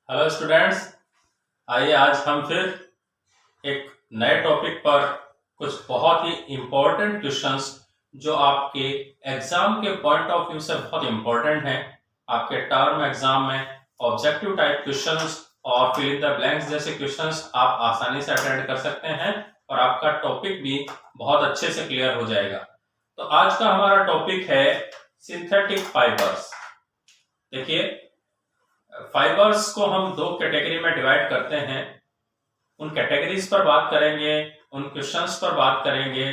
Hello students. आइए आज हम फिर एक नए टॉपिक पर कुछ बहुत ही इम्पोर्टेंट क्वेश्चंस जो आपके एग्जाम के पॉइंट ऑफ व्यू से बहुत इम्पोर्टेंट हैं, आपके टर्म एग्जाम में ऑब्जेक्टिव टाइप क्वेश्चंस और फिल इन द ब्लैंक्स जैसे क्वेश्चंस आप आसानी से अटेंड कर सकते हैं और आपका टॉपिक भी बहुत अच्छे से क्लियर हो जाएगा। तो आज का हमारा टॉपिक है सिंथेटिक फाइबर्स। देखिए, फाइबर्स को हम दो कैटेगरी में डिवाइड करते हैं। उन कैटेगरीज पर बात करेंगे, उन क्वेश्चंस पर बात करेंगे,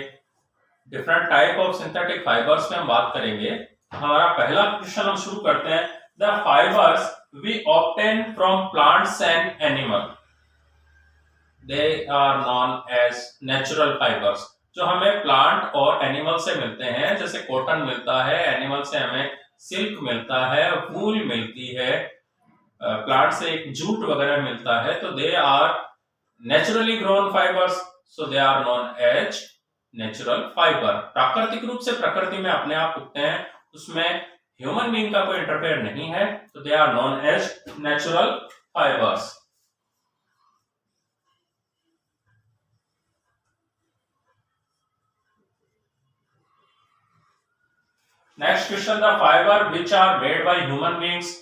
different type of synthetic fibres में हम बात करेंगे। हमारा पहला क्वेश्चन हम शुरू करते हैं। The fibres we obtain from plants and animal, they are known as natural fibres. जो हमें प्लांट और एनिमल से मिलते हैं, जैसे कॉटन मिलता है, एनिमल से हमें सिल्क मिलता है, वूल मिलती है, प्लांट से एक जूट वगैरह मिलता है, तो they are naturally grown fibres, so they are known as natural fibre. प्राकृतिक रूप से प्रकृति में अपने आप उगते हैं, उसमें ह्यूमन बीइंग का कोई इंटरफेयर नहीं है, तो they are known as natural fibres. Next question, the fibre which are made by human beings,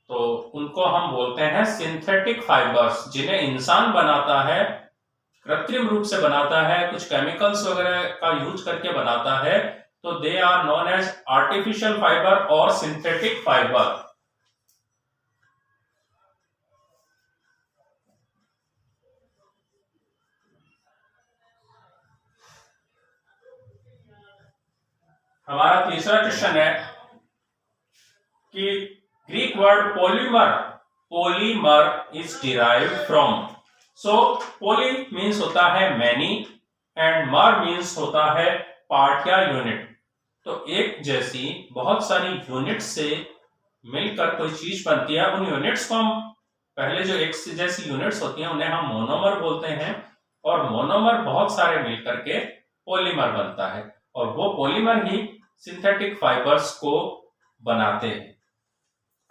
तो उनको हम बोलते हैं सिंथेटिक फाइबर्स, जिन्हें इंसान बनाता है, कृत्रिम रूप से बनाता है, कुछ केमिकल्स वगैरह का यूज करके बनाता है, तो they are known as artificial fibre और सिंथेटिक फाइबर। हमारा तीसरा क्वेश्चन है कि Greek word polymer, polymer is derived from. So poly means होता है मैनी एंड मर मीन्स होता है पार्ट या यूनिट। तो एक जैसी बहुत सारी यूनिट से मिलकर कोई चीज बनती है। उन यूनिट्स को हम पहले जो एक जैसी यूनिट्स होती हैं उन्हें हम मोनोमर बोलते हैं, और मोनोमर बहुत सारे मिलकर के पॉलीमर बनता है, और वो पॉलीमर ही सिंथेटिक फाइबर्स को बनाते हैं।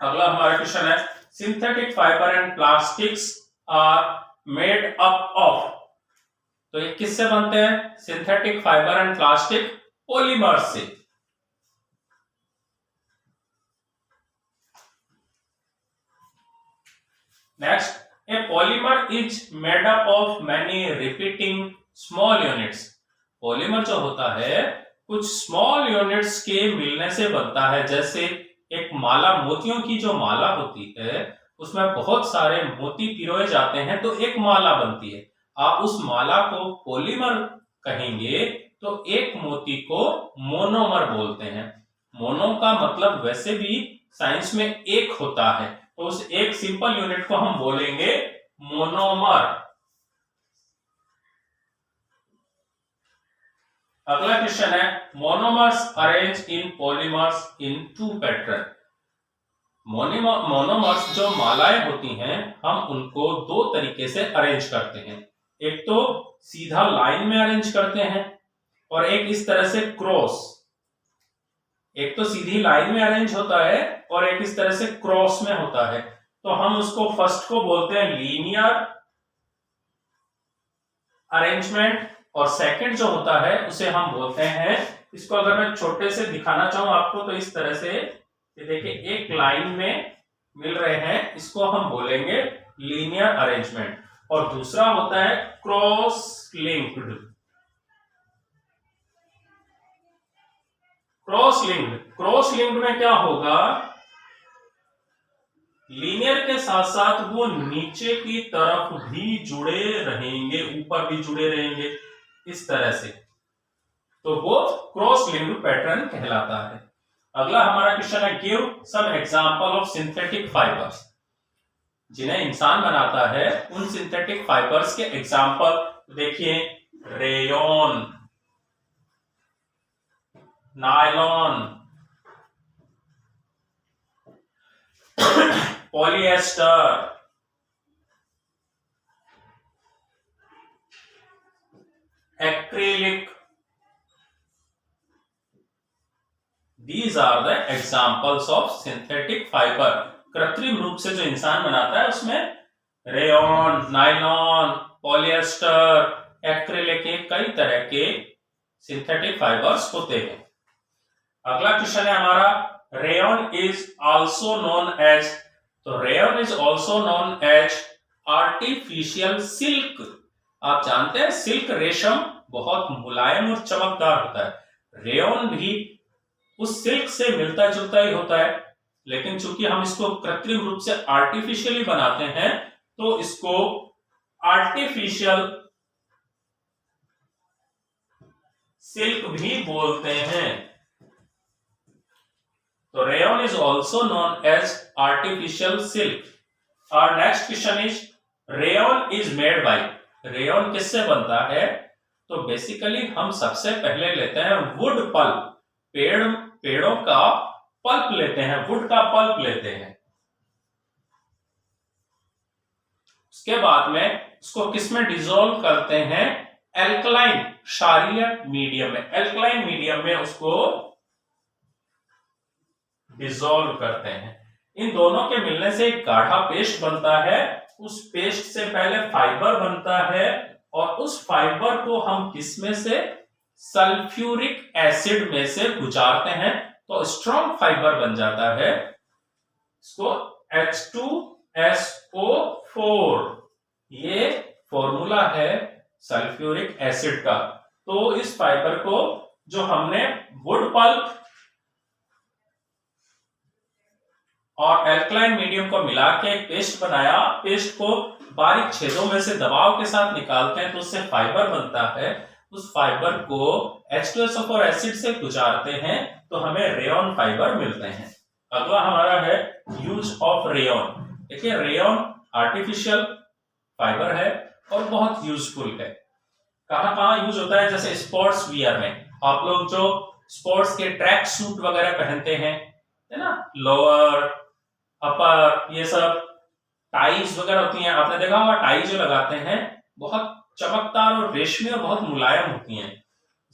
अगला हमारा क्वेश्चन है, synthetic fibre and plastics are made up of. तो ये किससे बनते हैं? Synthetic fibre and plastic polymer से। Next, a polymer is made up of many repeating small units. Polymer जो होता है कुछ स्मॉल यूनिट्स के मिलने से बनता है। जैसे एक माला, मोतियों की जो माला होती है उसमें बहुत सारे मोती पिरोए जाते हैं तो एक माला बनती है। आप उस माला को पॉलीमर कहेंगे तो एक मोती को मोनोमर बोलते हैं। मोनो का मतलब वैसे भी साइंस में एक होता है, तो उस एक सिंपल यूनिट को हम बोलेंगे मोनोमर। अगला क्वेश्चन है, monomers arrange in polymers in two pattern. Monomers जो मालाएं होती हैं हम उनको दो तरीके से अरेंज करते हैं। एक तो सीधा लाइन में अरेंज करते हैं और एक इस तरह से क्रॉस। एक तो सीधी लाइन में अरेंज होता है और एक इस तरह से क्रॉस में होता है। तो हम उसको फर्स्ट को बोलते हैं लीनियर अरेंजमेंट, और सेकंड जो होता है उसे हम बोलते हैं, इसको अगर मैं छोटे से दिखाना चाहूं आपको तो इस तरह से, ये देखिए एक लाइन में मिल रहे हैं, इसको हम बोलेंगे लीनियर अरेंजमेंट। और दूसरा होता है क्रॉस लिंक्ड। क्रॉस लिंक्ड में क्या होगा, लीनियर के साथ साथ वो नीचे की तरफ भी जुड़े रहेंगे, ऊपर भी जुड़े रहेंगे इस तरह से, तो वो क्रॉस लिंक्ड पैटर्न कहलाता है। अगला हमारा क्वेश्चन है, give some example of synthetic fibres. जिन्हें इंसान बनाता है उन सिंथेटिक फाइबर्स के एग्जांपल देखिए, rayon, nylon, polyester, acrylic. These are the examples of synthetic fiber. कृत्रिम रूप से जो इंसान बनाता है उसमें रेयॉन, नायलॉन, पॉलिएस्टर, एक्रिलिक, कई तरह के सिंथेटिक फाइबर्स होते हैं। अगला क्वेश्चन है हमारा, rayon is also known as, तो rayon is also known as artificial silk. आप जानते हैं सिल्क रेशम बहुत मुलायम और चमकदार होता है, रेयॉन भी उस सिल्क से मिलता जुलता ही होता है, लेकिन चूंकि हम इसको कृत्रिम रूप से आर्टिफिशियली बनाते हैं तो इसको आर्टिफिशियल सिल्क भी बोलते हैं। तो rayon is also known as artificial silk. और next question is, rayon is made by, rayon किससे बनता है? तो बेसिकली हम सबसे पहले लेते हैं वुड पल्प, पेड़ों का पल्प लेते हैं, वुड का पल्प लेते हैं। उसके बाद में उसको किस में डिसॉल्व करते हैं? एल्कलाइन क्षारीय मीडियम में, एल्कलाइन मीडियम में उसको डिसॉल्व करते हैं। इन दोनों के मिलने से एक गाढ़ा पेस्ट बनता है, उस पेस्ट से पहले फाइबर बनता है और उस फाइबर को हम किसमें से? सल्फ्यूरिक एसिड में से गुजारते हैं तो स्ट्रॉन्ग फाइबर बन जाता है। इसको H2SO4, ये फॉर्मूला है सल्फ्यूरिक एसिड का। तो इस फाइबर को जो हमने वुड पल्प और एल्कलाइन मीडियम को मिला के एक पेस्ट बनाया, पेस्ट को बारीक छेदों में से दबाव के साथ निकालते हैं तो उससे फाइबर बनता है। उस फाइबर को H2SO4 एसिड से गुजारते हैं तो हमें रेयॉन फाइबर मिलते हैं। अगला हमारा है यूज ऑफ रेयॉन। देखिए रेयॉन आर्टिफिशियल फाइबर है और बहुत यूजफुल है। कहां कहां यूज होता है? जैसे स्पोर्ट्स वियर में, आप लोग जो स्पोर्ट्स के ट्रैक सूट वगैरह पहनते हैं, है ना, लोअर अपर, ये सब टाइज वगैरह होती हैं, आपने देखा होगा टाई जो लगाते हैं बहुत चमकदार और रेशमी और बहुत मुलायम होती हैं।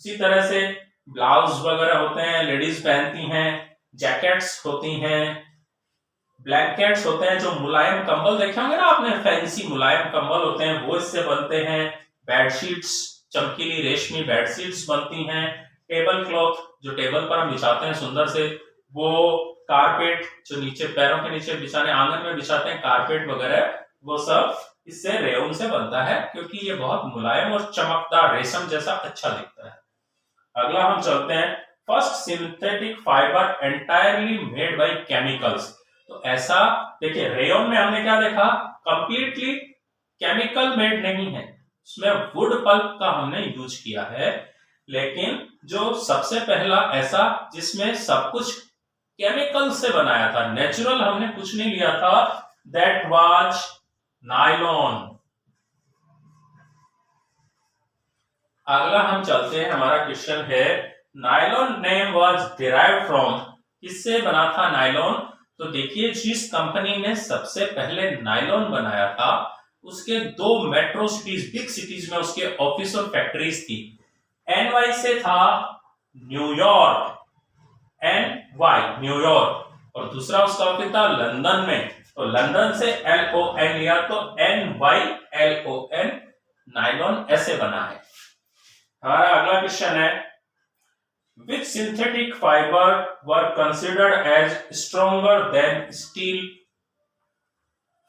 इसी तरह से ब्लाउज वगैरह होते हैं, लेडीज पहनती हैं, जैकेट्स होती हैं, ब्लैंकेट्स होते हैं, जो मुलायम कंबल देखे होंगे ना आपने, फैंसी मुलायम कंबल होते हैं, वो इससे बनते हैं। बेडशीट्स, चमकीली रेशमी बेडशीट्स बनती हैं। टेबल क्लॉथ, जो टेबल पर हम बिछाते हैं सुंदर से, वो कारपेट, जो नीचे पैरों के नीचे बिछाने, आंगन में बिछाते हैं कारपेट वगैरह, वो सब इससे रेयॉन से बनता है क्योंकि ये बहुत मुलायम और चमकदार रेशम जैसा अच्छा दिखता है। अगला हम चलते हैं, first synthetic fibre entirely made by chemicals. तो ऐसा देखिए रेयॉन में हमने क्या देखा? कंप्लीटली केमिकल मेड नहीं है, उसमें वुड पल्प का हमने यूज किया है। लेकिन जो सबसे पहला ऐसा जिसमें सब कुछ केमिकल से बनाया था, नेचुरल हमने कुछ नहीं लिया था, दैट वाज नायलॉन। अगला हम चलते हैं, हमारा क्वेश्चन है nylon name was derived from, किससे बना था नायलॉन? तो देखिए जिस कंपनी ने सबसे पहले नायलॉन बनाया था उसके दो मेट्रो सिटीज, बिग सिटीज में उसके ऑफिस और फैक्ट्रीज थी। NY से था न्यूयॉर्क, NY न्यूयॉर्क, और दूसरा उसका ऑफिस था लंदन में, तो लंदन से LON लिया तो NYLON, नायलॉन ऐसे बना है। हमारा अगला क्वेश्चन है, which synthetic fiber were considered as stronger than steel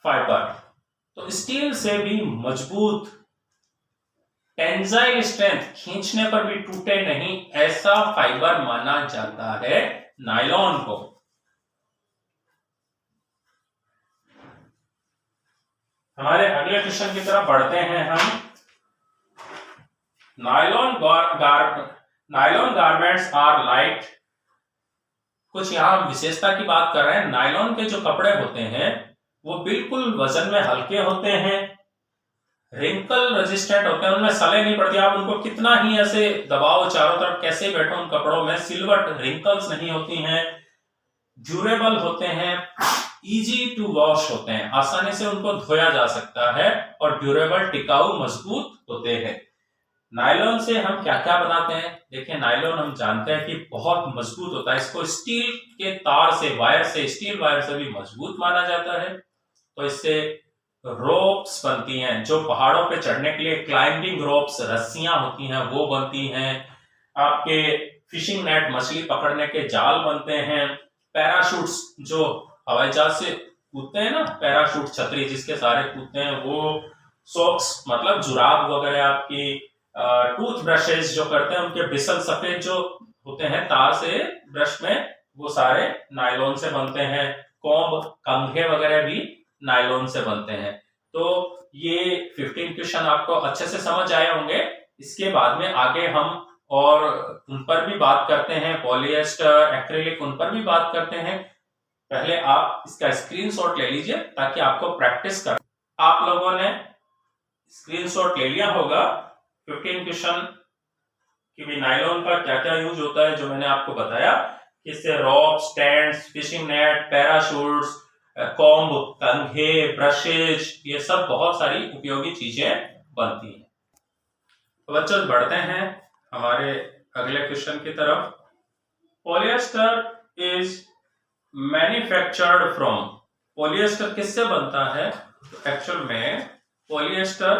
fiber? तो स्टील से भी मजबूत, टेंजाइल स्ट्रेंथ, खींचने पर भी टूटे नहीं, ऐसा फाइबर माना जाता है नायलॉन को। हमारे अगले क्वेश्चन की तरफ बढ़ते हैं हम। नायलॉन गारमेंट्स आर लाइट, कुछ यहां विशेषता की बात कर रहे हैं। नायलॉन के जो कपड़े होते हैं वो बिल्कुल वजन में हल्के होते हैं, रिंकल रेजिस्टेंट होते हैं, उनमें सले नहीं पड़ती, आप उनको कितना ही ऐसे दबाओ चारों तरफ कैसे बैठो उन कपड़ों में, सिल्वर रिंकल्स नहीं होती हैं, ड्यूरेबल होते हैं, इजी टू वॉश होते हैं, आसानी से उनको धोया जा सकता है, और ड्यूरेबल टिकाऊ मजबूत होते हैं। नायलॉन से हम क्या क्या बनाते हैं? देखिए, नायलॉन हम जानते हैं कि बहुत मजबूत होता है, इसको स्टील के तार से, वायर से, स्टील वायर से भी मजबूत माना जाता है। तो इससे रोप्स बनती हैं, जो पहाड़ों पे चढ़ने के लिए क्लाइंबिंग रोप्स, रस्सियां होती हैं, वो बनती हैं। आपके फिशिंग नेट, मछली पकड़ने के जाल बनते हैं। पैराशूट्स, जो हवाई जहाज से कूदते हैं ना, पैराशूट छतरी जिसके सारे कूदते हैं वो। सॉक्स मतलब जुराब वगैरह, आपकी टूथ ब्रशेस जो करते हैं उनके ब्रिसल सफेद जो होते हैं तार से ब्रश में, वो सारे नायलॉन से बनते हैं। कॉम्ब, कंघे वगैरह भी नायलॉन से बनते हैं। तो ये 15 क्वेश्चन आपको अच्छे से समझ आए होंगे। इसके बाद में आगे हम और उन पर भी बात करते हैं, पॉलिएस्टर, एक्रिलिक, उन पर भी बात करते हैं। पहले आप इसका स्क्रीनशॉट ले लीजिए ताकि आपको प्रैक्टिस कर। आप लोगों ने स्क्रीनशॉट ले लिया होगा 15 क्वेश्चन कि भी नायलॉन का क्या क्या यूज होता है, जो मैंने आपको बताया। इससे rope, stands, fishing net, parachutes, comb, कंघे, ब्रशेज, ये सब बहुत सारी उपयोगी चीजें बनती हैं। तो बच्चों, बढ़ते हैं हमारे अगले क्वेश्चन की तरफ। Polyester is manufactured from, polyester किससे बनता है? तो एक्चुअल में पॉलिएस्टर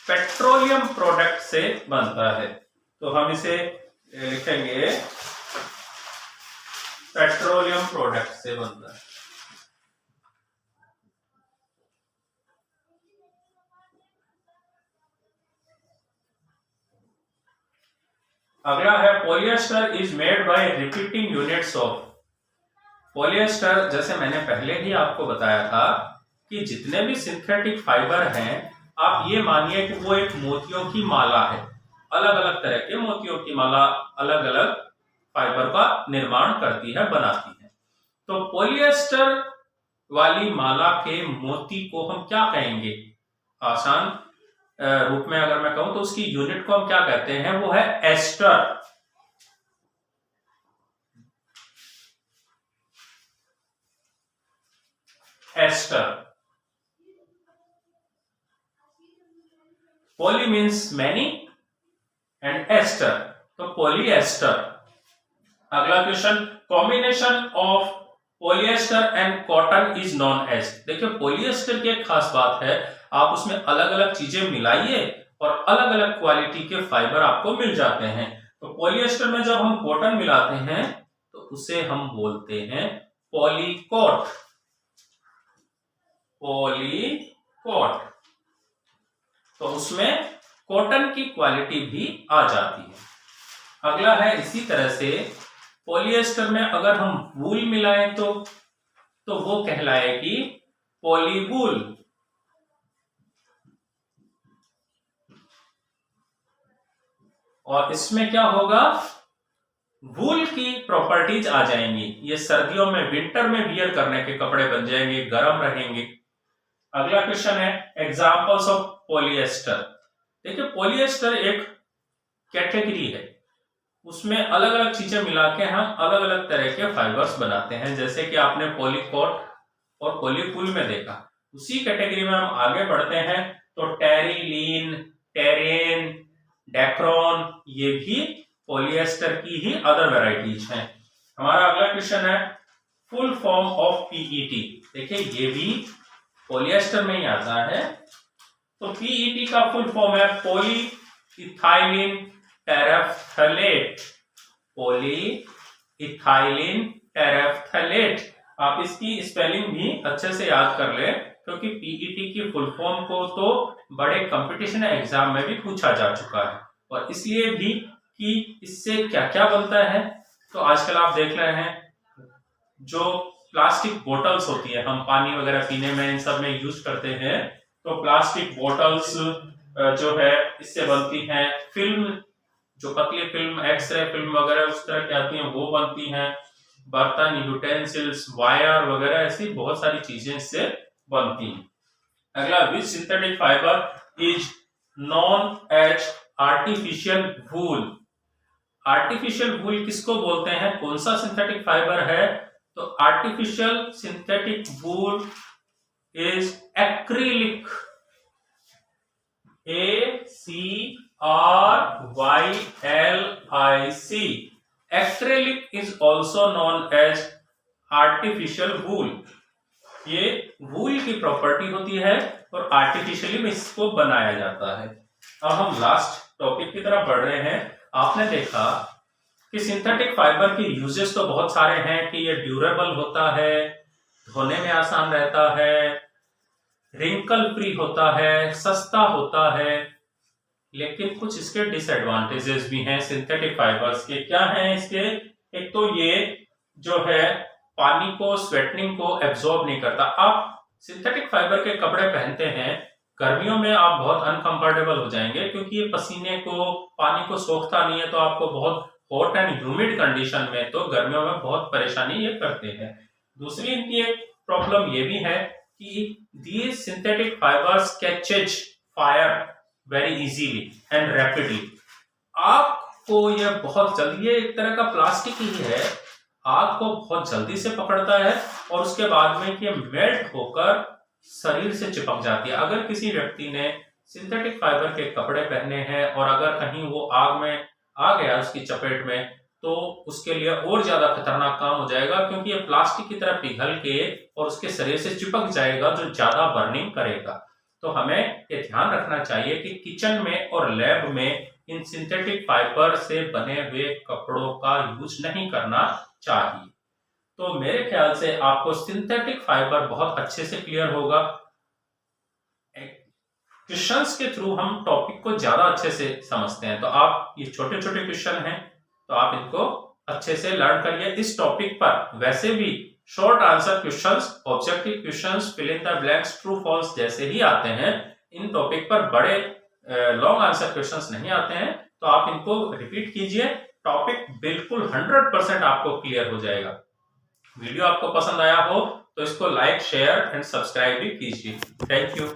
पेट्रोलियम प्रोडक्ट से बनता है। तो हम इसे लिखेंगे पेट्रोलियम प्रोडक्ट से बनता है। अगला है polyester is made bye repeating units of. Polyester, जैसे मैंने पहले ही आपको बताया था कि जितने भी सिंथेटिक फाइबर हैं, आप ये मानिए कि वो एक मोतियों की माला है। अलग अलग तरह के मोतियों की माला अलग अलग फाइबर का निर्माण करती है, बनाती है। तो पॉलिएस्टर वाली माला के मोती को हम क्या कहेंगे? आसान रूप में अगर मैं कहूं तो उसकी यूनिट को हम क्या कहते हैं? वो है ester. Ester. Poly means many and ester, तो पॉलीएस्टर। अगला question, combination of polyester and cotton is known as. देखिए, पॉलिएस्टर की एक खास बात है, आप उसमें अलग अलग चीजें मिलाइए और अलग अलग क्वालिटी के फाइबर आपको मिल जाते हैं। तो पॉलिएस्टर में जब हम कॉटन मिलाते हैं तो उसे हम बोलते हैं पॉलीकोट। पॉलीकोट। तो उसमें कॉटन की क्वालिटी भी आ जाती है। अगला है इसी तरह से, पॉलिएस्टर में अगर हम वूल मिलाएं तो वो कहलाएगी पॉलीवूल। और इसमें क्या होगा? वूल की प्रॉपर्टीज आ जाएंगी। ये सर्दियों में, विंटर में वियर करने के कपड़े बन जाएंगे, गर्म रहेंगे। अगला क्वेश्चन है एग्जांपल्स ऑफ पॉलिएस्टर। देखिए, पॉलिएस्टर एक कैटेगरी है, उसमें अलग अलग चीजें मिला के हम अलग अलग तरह के फाइबर्स बनाते हैं, जैसे कि आपने पॉलीकोट और पॉलीवूल में देखा। उसी कैटेगरी में हम आगे बढ़ते हैं तो टेरिलीन, टेरेन, डेक्रोन, ये भी पॉलिएस्टर की ही अदर वेराइटीज हैं। हमारा अगला क्वेश्चन है फुल फॉर्म ऑफ पीईटी। देखिए, ये भी पॉलिएस्टर में ही आता है। तो पीईटी का फुल फॉर्म है poly ethylene terephthalate. Poly ethylene terephthalate. आप इसकी स्पेलिंग भी अच्छे से याद कर ले, क्योंकि पीईटी की फुल फॉर्म को तो बड़े कंपटीशन एग्जाम में भी पूछा जा चुका है, और इसलिए भी कि इससे क्या क्या बनता है। तो आजकल आप देख रहे हैं जो प्लास्टिक बोतल्स होती है, हम पानी वगैरह पीने में इन सब में यूज करते हैं, तो प्लास्टिक बोतल्स जो है इससे बनती हैं। फिल्म, जो पतली फिल्म, एक्सरे फिल्म वगैरह उस तरह की आती हैं, वो बनती हैं। बर्तन, यूटेंसिल्स, वायर वगैरह, ऐसी बहुत सारी चीजें इससे बनती हैं। अगला, which synthetic fibre is known as artificial wool. Artificial wool किसको बोलते हैं? कौन सा सिंथेटिक फाइबर है? तो artificial synthetic wool is acrylic. ACRYLIC। RYLIC। Acrylic is also known as artificial wool. ये वूल की प्रॉपर्टी होती है और आर्टिफिशियली इसको बनाया जाता है। अब हम लास्ट टॉपिक की तरफ बढ़ रहे हैं। आपने देखा कि सिंथेटिक फाइबर के यूजेस तो बहुत सारे हैं कि ये ड्यूरेबल होता है, धोने में आसान रहता है, रिंकल फ्री होता है, सस्ता होता है, लेकिन कुछ इसके डिसएडवांटेजेस भी हैं सिंथेटिक फाइबर्स के। क्या हैं इसके? एक तो ये जो है पानी को, स्वेटनिंग को एब्जॉर्ब नहीं करता। आप सिंथेटिक फाइबर के कपड़े पहनते हैं, गर्मियों में आप बहुत अनकंफर्टेबल हो जाएंगे क्योंकि ये पसीने को, पानी को सोखता नहीं है, तो आपको बहुत हॉट एंड ह्यूमिड कंडीशन में तो गर्मियों में बहुत परेशानी ये करते हैं। दूसरी इनकी एक प्रॉब्लम ये भी है कि these synthetic fibers catches fire very easily and rapidly। आग को ये बहुत जल्दी, ये एक तरह का प्लास्टिक ही है, आग को बहुत जल्दी से पकड़ता है और उसके बाद में ये मेल्ट होकर शरीर से चिपक जाती है। अगर किसी व्यक्ति ने सिंथेटिक फाइबर के कपड़े पहने हैं और अगर कहीं वो आग में आ गया उसकी चपेट में, तो उसके लिए और ज्यादा खतरनाक काम हो जाएगा क्योंकि ये प्लास्टिक की तरह पिघल के और उसके शरीर से चिपक जाएगा जो ज्यादा बर्निंग करेगा। तो हमें ये ध्यान रखना चाहिए कि किचन में और लैब में इन सिंथेटिक फाइबर से बने हुए कपड़ों का यूज नहीं करना चाहिए। तो मेरे ख्याल से आपको सिंथेटिक फाइबर बहुत अच्छे से क्लियर होगा। क्वेश्चंस के थ्रू हम टॉपिक को ज्यादा अच्छे से समझते हैं, तो आप ये छोटे छोटे क्वेश्चन हैं तो आप इनको अच्छे से लर्न करिए इस टॉपिक पर। वैसे भी short answer questions, objective questions, fill in the blanks, true false जैसे ही आते हैं। इन टॉपिक पर बड़े लॉन्ग आंसर क्वेश्चंस नहीं आते हैं, तो आप इनको रिपीट कीजिए, टॉपिक बिल्कुल 100% आपको क्लियर हो जाएगा। वीडियो आपको पसंद आया हो तो इसको लाइक, शेयर एंड सब्सक्राइब भी कीजिए। Thank you.